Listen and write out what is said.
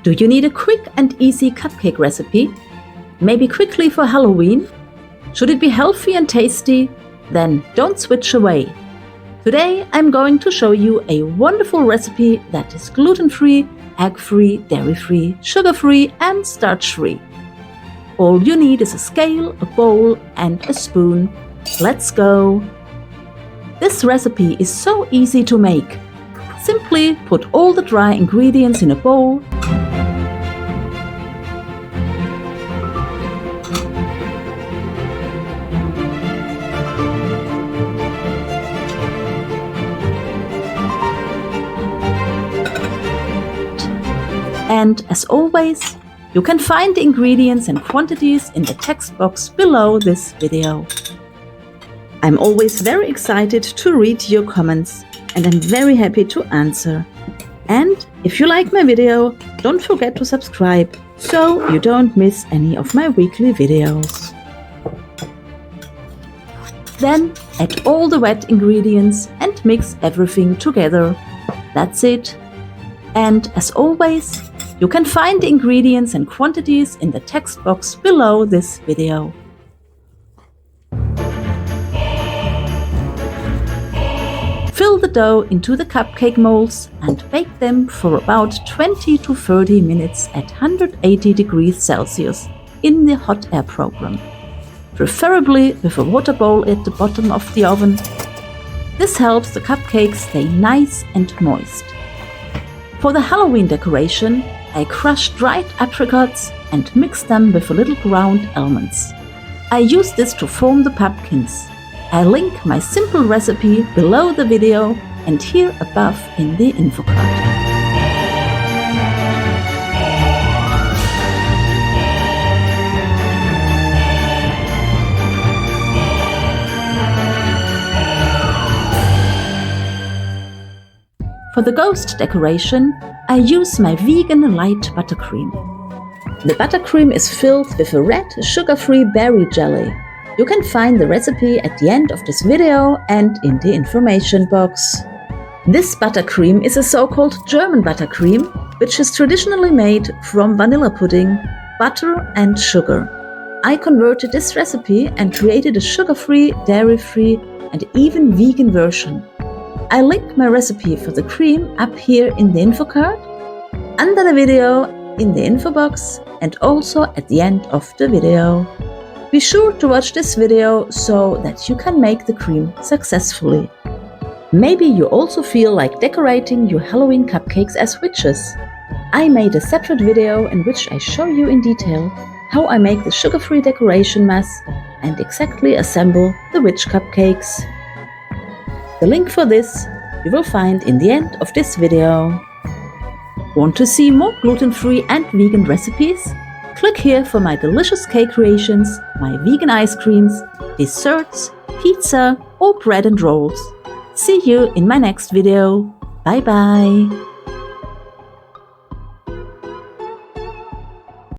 Do you need a quick and easy cupcake recipe? Maybe quickly for Halloween? Should it be healthy and tasty? Then don't switch away. Today I'm going to show you a wonderful recipe that is gluten-free, egg-free, dairy-free, sugar-free and starch-free. All you need is a scale, a bowl and a spoon. Let's go! This recipe is so easy to make. Simply put all the dry ingredients in a bowl. And as always, you can find the ingredients and quantities in the text box below this video. I'm always very excited to read your comments and I'm very happy to answer. And if you like my video, don't forget to subscribe so you don't miss any of my weekly videos. Then add all the wet ingredients and mix everything together. That's it. And as always, you can find the ingredients and quantities in the text box below this video. Fill the dough into the cupcake molds and bake them for about 20 to 30 minutes at 180 degrees Celsius in the hot air program, preferably with a water bowl at the bottom of the oven. This helps the cupcakes stay nice and moist. For the Halloween decoration, I crushed dried apricots and mixed them with a little ground almonds. I use this to form the pumpkins. I link my simple recipe below the video and here above in the info card. For the ghost decoration, I use my vegan light buttercream. The buttercream is filled with a red, sugar-free berry jelly. You can find the recipe at the end of this video and in the information box. This buttercream is a so-called German buttercream, which is traditionally made from vanilla pudding, butter and sugar. I converted this recipe and created a sugar-free, dairy-free and even vegan version. I link my recipe for the cream up here in the info card, under the video, in the info box and also at the end of the video. Be sure to watch this video so that you can make the cream successfully. Maybe you also feel like decorating your Halloween cupcakes as witches. I made a separate video in which I show you in detail how I make the sugar-free decoration mess and exactly assemble the witch cupcakes. The link for this you will find in the end of this video. Want to see more gluten-free and vegan recipes? Click here for my delicious cake creations, my vegan ice creams, desserts, pizza or bread and rolls. See you in my next video. Bye bye!